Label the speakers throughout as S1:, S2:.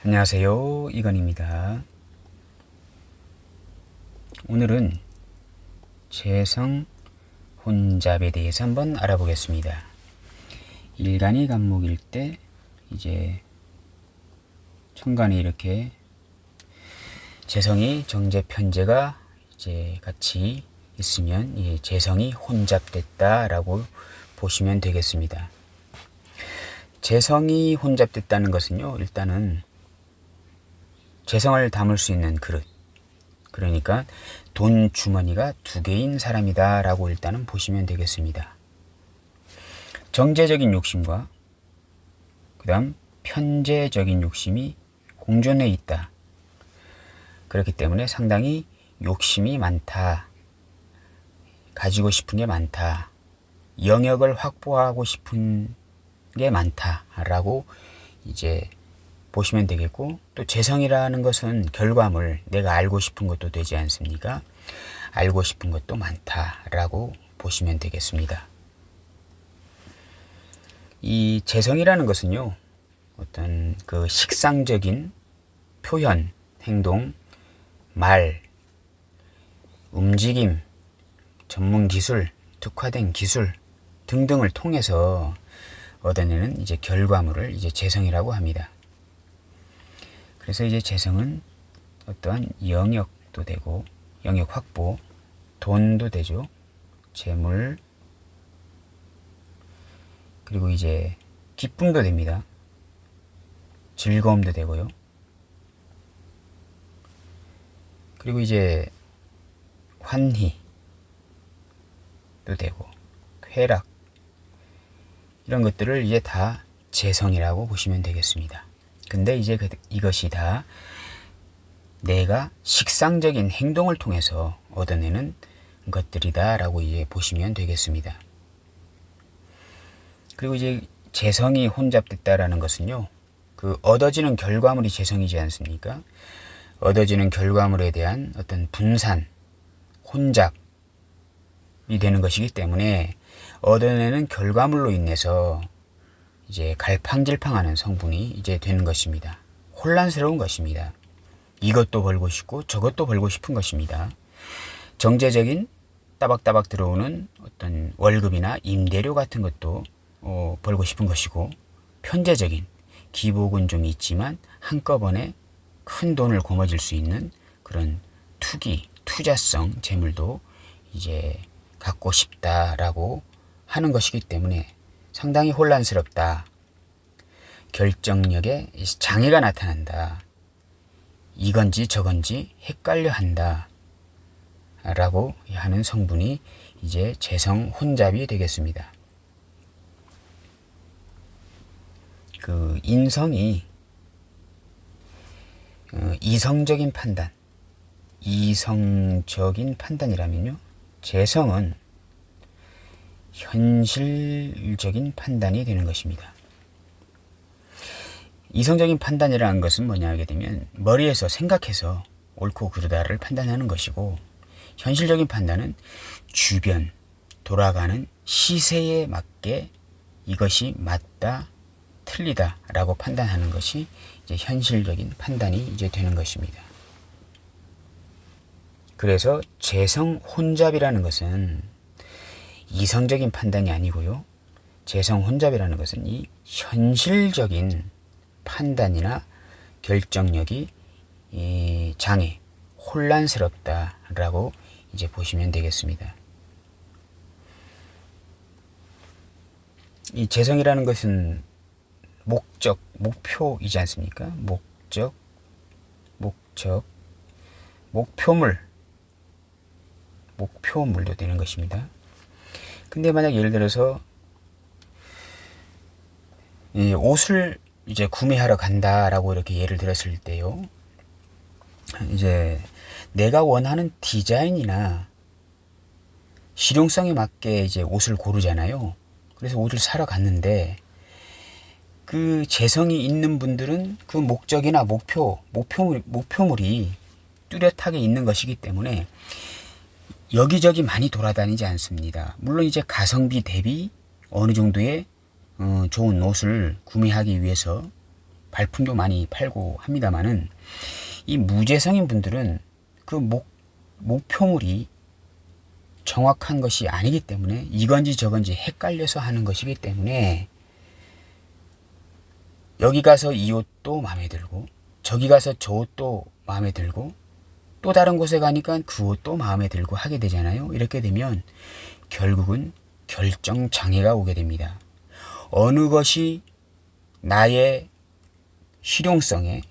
S1: 안녕하세요, 이건입니다. 오늘은 재성 혼잡에 대해서 한번 알아보겠습니다. 일간이 간목일 때 이제 천간에 이렇게 재성이 정제 편제가 이제 같이 있으면 이 재성이 혼잡됐다라고 보시면 되겠습니다. 재성이 혼잡됐다는 것은요, 일단은 재성을 담을 수 있는 그릇, 그러니까 돈 주머니가 두 개인 사람이다 라고 일단은 보시면 되겠습니다. 정제적인 욕심과 그 다음 편제적인 욕심이 공존해 있다. 그렇기 때문에 상당히 욕심이 많다, 가지고 싶은 게 많다, 영역을 확보하고 싶은 게 많다 라고 이제 보시면 되겠고, 또 재성이라는 것은 결과물, 내가 알고 싶은 것도 되지 않습니까? 알고 싶은 것도 많다라고 보시면 되겠습니다. 이 재성이라는 것은요, 어떤 그 식상적인 표현, 행동, 말, 움직임, 전문 기술, 특화된 기술 등등을 통해서 얻어내는 이제 결과물을 이제 재성이라고 합니다. 그래서 이제 재성은 어떠한 영역도 되고, 영역 확보, 돈도 되죠. 재물, 그리고 이제 기쁨도 됩니다. 즐거움도 되고요. 그리고 이제 환희도 되고, 쾌락, 이런 것들을 이제 다 재성이라고 보시면 되겠습니다. 근데 이제 이것이 다 내가 식상적인 행동을 통해서 얻어내는 것들이다 라고 이제 보시면 되겠습니다. 그리고 이제 재성이 혼잡됐다라는 것은요, 그 얻어지는 결과물이 재성이지 않습니까? 얻어지는 결과물에 대한 어떤 분산, 혼잡이 되는 것이기 때문에 얻어내는 결과물로 인해서 이제 갈팡질팡하는 성분이 이제 되는 것입니다. 혼란스러운 것입니다. 이것도 벌고 싶고 저것도 벌고 싶은 것입니다. 정제적인 따박따박 들어오는 어떤 월급이나 임대료 같은 것도 벌고 싶은 것이고, 편제적인 기복은 좀 있지만 한꺼번에 큰 돈을 거머쥘 수 있는 그런 투기, 투자성 재물도 이제 갖고 싶다라고 하는 것이기 때문에 상당히 혼란스럽다. 결정력에 장애가 나타난다. 이건지 저건지 헷갈려 한다. 라고 하는 성분이 이제 재성 혼잡이 되겠습니다. 그 인성이 이성적인 판단, 이성적인 판단이라면요, 재성은 현실적인 판단이 되는 것입니다. 이성적인 판단이라는 것은 뭐냐 하게 되면 머리에서 생각해서 옳고 그르다를 판단하는 것이고, 현실적인 판단은 주변 돌아가는 시세에 맞게 이것이 맞다, 틀리다 라고 판단하는 것이 이제 현실적인 판단이 이제 되는 것입니다. 그래서 재성 혼잡이라는 것은 이성적인 판단이 아니고요, 재성 혼잡이라는 것은 이 현실적인 판단이나 결정력이 장애, 혼란스럽다라고 이제 보시면 되겠습니다. 이 재성이라는 것은 목적, 목표이지 않습니까? 목적, 목표물도 되는 것입니다. 근데 만약 예를 들어서 옷을 이제 구매하러 간다라고 이렇게 예를 들었을 때요, 이제 내가 원하는 디자인이나 실용성에 맞게 이제 옷을 고르잖아요. 그래서 옷을 사러 갔는데 그 재성이 있는 분들은 그 목적이나 목표물이 뚜렷하게 있는 것이기 때문에 여기저기 많이 돌아다니지 않습니다. 물론 이제 가성비 대비 어느 정도의 좋은 옷을 구매하기 위해서 발품도 많이 팔고 합니다만은 이 무재성인 분들은 그 목표물이 정확한 것이 아니기 때문에 이건지 저건지 헷갈려서 하는 것이기 때문에 여기 가서 이 옷도 마음에 들고 저기 가서 저 옷도 마음에 들고 또 다른 곳에 가니까 그 옷도 마음에 들고 하게 되잖아요. 이렇게 되면 결국은 결정 장애가 오게 됩니다. 어느 것이 나의 실용성에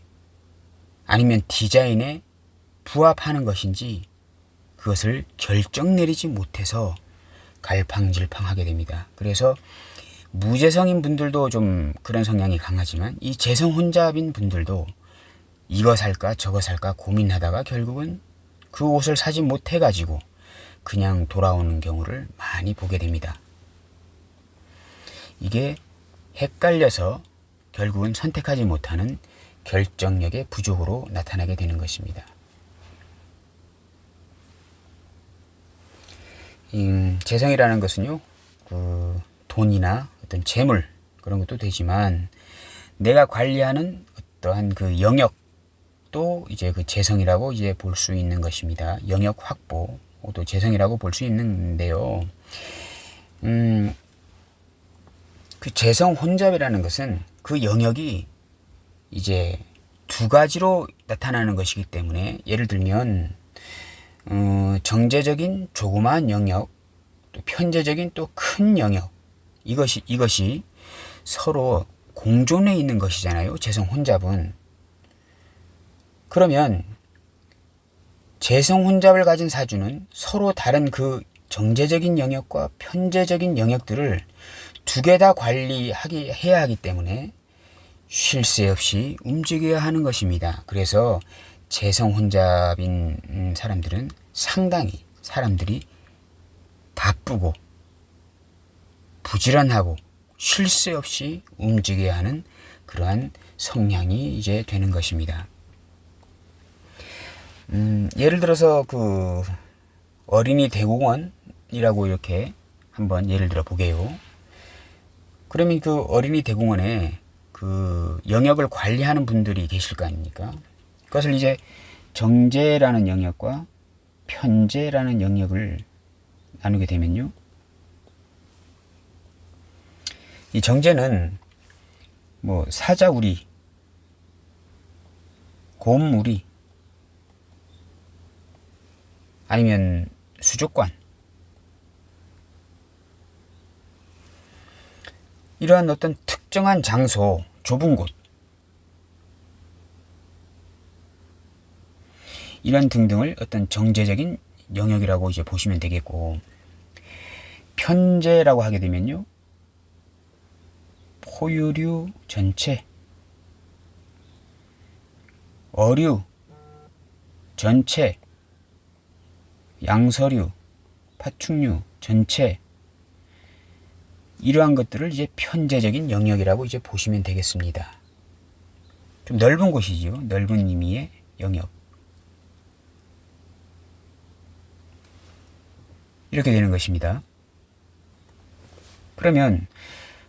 S1: 아니면 디자인에 부합하는 것인지 그것을 결정 내리지 못해서 갈팡질팡하게 됩니다. 그래서 무재성인 분들도 좀 그런 성향이 강하지만 이 재성 혼잡인 분들도 이거 살까 저거 살까 고민하다가 결국은 그 옷을 사지 못해가지고 그냥 돌아오는 경우를 많이 보게 됩니다. 이게 헷갈려서 결국은 선택하지 못하는 결정력의 부족으로 나타나게 되는 것입니다. 재성이라는 것은요, 그 돈이나 어떤 재물 그런 것도 되지만 내가 관리하는 어떠한 그 영역도 이제 그 재성이라고 이제 볼 수 있는 것입니다. 영역 확보도 재성이라고 볼 수 있는데요. 그 재성 혼잡이라는 것은 그 영역이 이제 두 가지로 나타나는 것이기 때문에 예를 들면 정제적인 조그마한 영역, 또 편제적인 또 큰 영역, 이것이 서로 공존해 있는 것이잖아요. 재성 혼잡은. 그러면 재성 혼잡을 가진 사주는 서로 다른 그 정제적인 영역과 편제적인 영역들을 두 개 다 해야 하기 때문에 쉴 새 없이 움직여야 하는 것입니다. 그래서 재성 혼잡인 사람들은 상당히 사람들이 바쁘고 부지런하고 쉴 새 없이 움직여야 하는 그러한 성향이 이제 되는 것입니다. 예를 들어서 그 어린이 대공원이라고 이렇게 한번 예를 들어 보게요. 그러면 그 어린이 대공원에 그 영역을 관리하는 분들이 계실 거 아닙니까? 그것을 이제 정제라는 영역과 편제라는 영역을 나누게 되면요. 이 정제는 뭐 사자우리, 곰우리, 아니면 수족관, 이러한 어떤 특정한 장소, 좁은 곳, 이런 등등을 어떤 정제적인 영역이라고 이제 보시면 되겠고, 편제라고 하게 되면요, 포유류 전체, 어류 전체, 양서류, 파충류 전체, 이러한 것들을 이제 편제적인 영역이라고 이제 보시면 되겠습니다. 좀 넓은 곳이지요. 넓은 의미의 영역. 이렇게 되는 것입니다. 그러면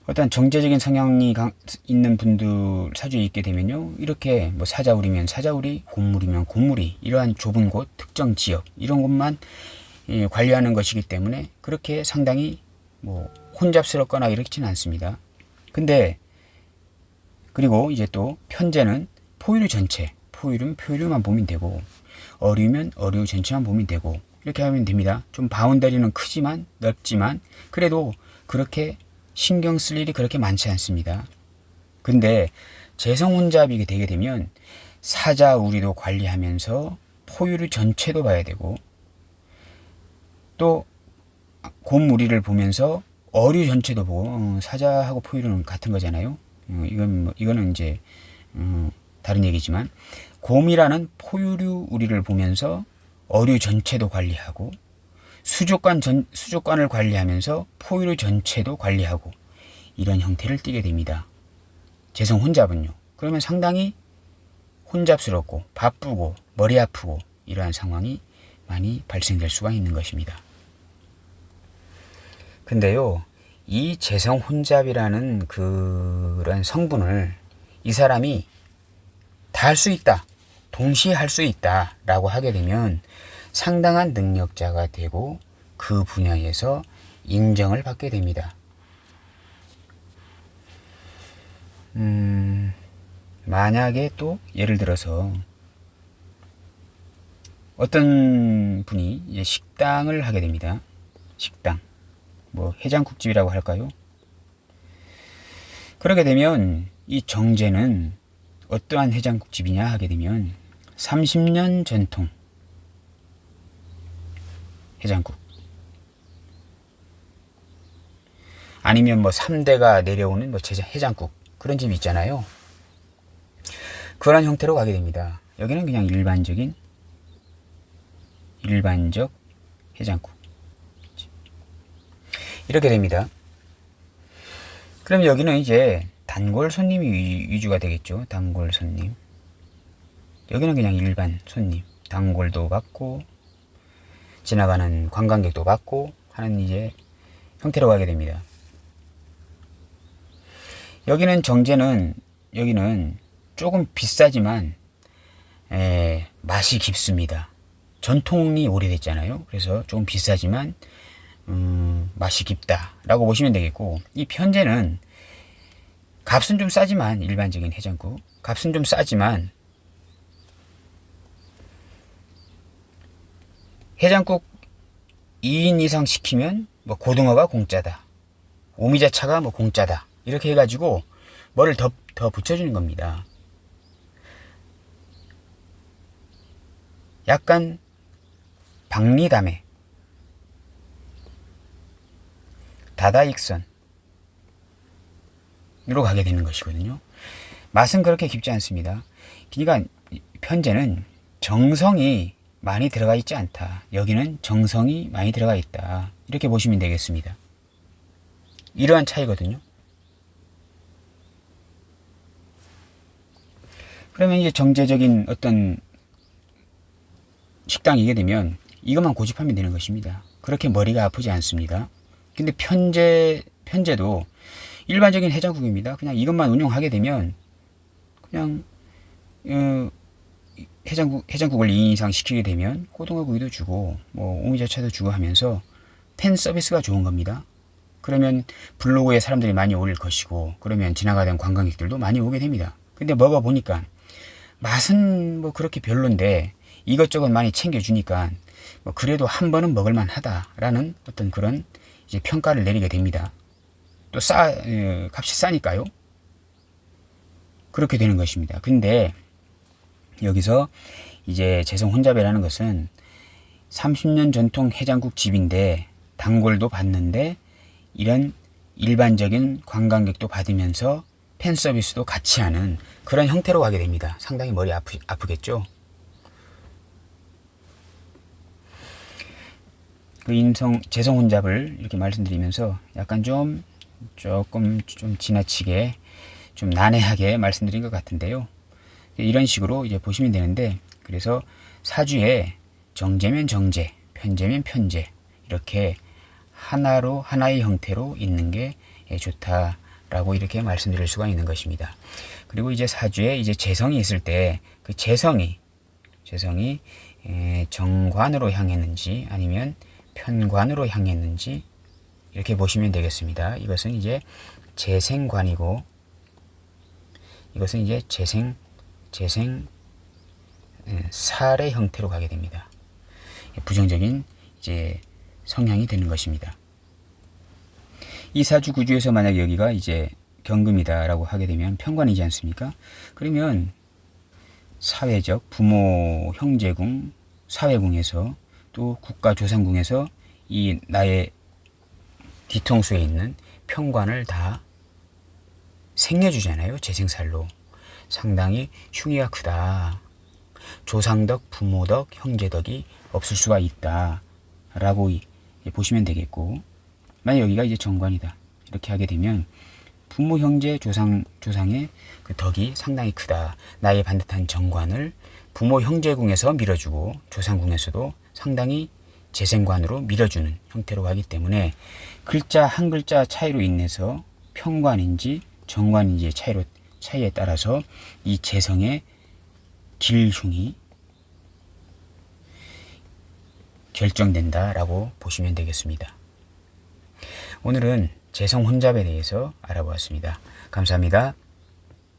S1: 어떤 정제적인 성향이 있는 분들 사주에 있게 되면요, 이렇게 뭐 사자우리면 사자우리, 곰물이면 곰물이, 이러한 좁은 곳, 특정 지역, 이런 곳만 관리하는 것이기 때문에 그렇게 상당히 뭐 혼잡스럽거나 이렇지는 않습니다. 근데 그리고 이제 또 편제는 포유류 전체, 포유류면 포유류만 보면 되고, 어류면 어류 전체만 보면 되고, 이렇게 하면 됩니다. 좀 바운더리는 크지만 넓지만 그래도 그렇게 신경 쓸 일이 그렇게 많지 않습니다. 근데 재성 혼잡이 되게 되면 사자 우리도 관리하면서 포유류 전체도 봐야 되고, 또 곰우리를 보면서 어류 전체도 보고, 사자하고 포유류는 같은 거잖아요. 이거는 이제 다른 얘기지만, 곰이라는 포유류 우리를 보면서 어류 전체도 관리하고, 수족관을 관리하면서 포유류 전체도 관리하고, 이런 형태를 띠게 됩니다. 재성 혼잡은요. 그러면 상당히 혼잡스럽고 바쁘고 머리 아프고 이러한 상황이 많이 발생될 수가 있는 것입니다. 근데요, 이 재성 혼잡이라는 그런 성분을 이 사람이 다 할 수 있다, 동시에 할 수 있다 라고 하게 되면 상당한 능력자가 되고 그 분야에서 인정을 받게 됩니다. 만약에 또 예를 들어서 어떤 분이 이제 식당을 하게 됩니다. 식당, 뭐 해장국집이라고 할까요? 그러게 되면 이 정제는 어떠한 해장국집이냐 하게 되면 30년 전통 해장국, 아니면 뭐 3대가 내려오는 뭐 해장국, 그런 집이 있잖아요. 그런 형태로 가게 됩니다. 여기는 그냥 일반적 해장국 이렇게 됩니다. 그럼 여기는 이제 단골 손님이 위주가 되겠죠. 단골 손님. 여기는 그냥 일반 손님, 단골도 받고 지나가는 관광객도 받고 하는 이제 형태로 가게 됩니다. 여기는 정제는 여기는 조금 비싸지만 맛이 깊습니다. 전통이 오래됐잖아요. 그래서 조금 비싸지만 맛이 깊다라고 보시면 되겠고, 이 편제는 값은 좀 싸지만, 일반적인 해장국 값은 좀 싸지만 해장국 2인 이상 시키면 뭐 고등어가 공짜다, 오미자차가 뭐 공짜다, 이렇게 해가지고 뭐를 더 붙여주는 겁니다. 약간 박리담에 다다익선으로 가게 되는 것이거든요. 맛은 그렇게 깊지 않습니다. 그러니까 편제는 정성이 많이 들어가 있지 않다, 여기는 정성이 많이 들어가 있다, 이렇게 보시면 되겠습니다. 이러한 차이거든요. 그러면 이제 정제적인 어떤 식당이게 되면 이것만 고집하면 되는 것입니다. 그렇게 머리가 아프지 않습니다. 근데 편제도 일반적인 해장국입니다. 그냥 이것만 운영하게 되면 그냥 해장국을 2인 이상 시키게 되면 고등어구이도 주고 뭐 오미자차도 주고 하면서 팬 서비스가 좋은 겁니다. 그러면 블로그에 사람들이 많이 올 것이고, 그러면 지나가던 관광객들도 많이 오게 됩니다. 근데 먹어보니까 맛은 뭐 그렇게 별론데 이것저것 많이 챙겨주니까 뭐 그래도 한 번은 먹을만 하다라는 어떤 그런 이제 평가를 내리게 됩니다. 또 값이 싸니까요. 그렇게 되는 것입니다. 근데 여기서 이제 재성혼잡이라는 것은 30년 전통 해장국 집인데 단골도 받는데 이런 일반적인 관광객도 받으면서 팬 서비스도 같이 하는 그런 형태로 가게 됩니다. 상당히 머리 아프겠죠. 그 재성혼잡을 이렇게 말씀드리면서 약간 조금 지나치게 좀 난해하게 말씀드린 것 같은데요. 이런 식으로 이제 보시면 되는데, 그래서 사주에 정제면 정제, 편제면 편제, 이렇게 하나의 형태로 있는 게 좋다라고 이렇게 말씀드릴 수가 있는 것입니다. 그리고 이제 사주에 이제 재성이 있을 때 그 재성이 정관으로 향했는지 아니면 편관으로 향했는지 이렇게 보시면 되겠습니다. 이것은 이제 재생관이고, 이것은 이제 살의 형태로 가게 됩니다. 부정적인 이제 성향이 되는 것입니다. 이 사주 구주에서 만약 여기가 이제 경금이다라고 하게 되면 편관이지 않습니까? 그러면 사회적 부모 형제궁, 사회궁에서 또 국가 조상궁에서 이 나의 뒤통수에 있는 편관을 다 생겨주잖아요. 재생살로. 상당히 흉의가 크다. 조상덕, 부모덕, 형제덕이 없을 수가 있다 라고 보시면 되겠고, 만약 여기가 이제 정관이다 이렇게 하게 되면 부모, 형제, 조상의 그 덕이 상당히 크다. 나의 반듯한 정관을 부모, 형제궁에서 밀어주고 조상궁에서도 상당히 재생관으로 밀어주는 형태로 가기 때문에 한 글자 차이로 인해서 편관인지 정관인지의 차이로 차이에 따라서 이 재성의 길흉이 결정된다라고 보시면 되겠습니다. 오늘은 재성 혼잡에 대해서 알아보았습니다. 감사합니다.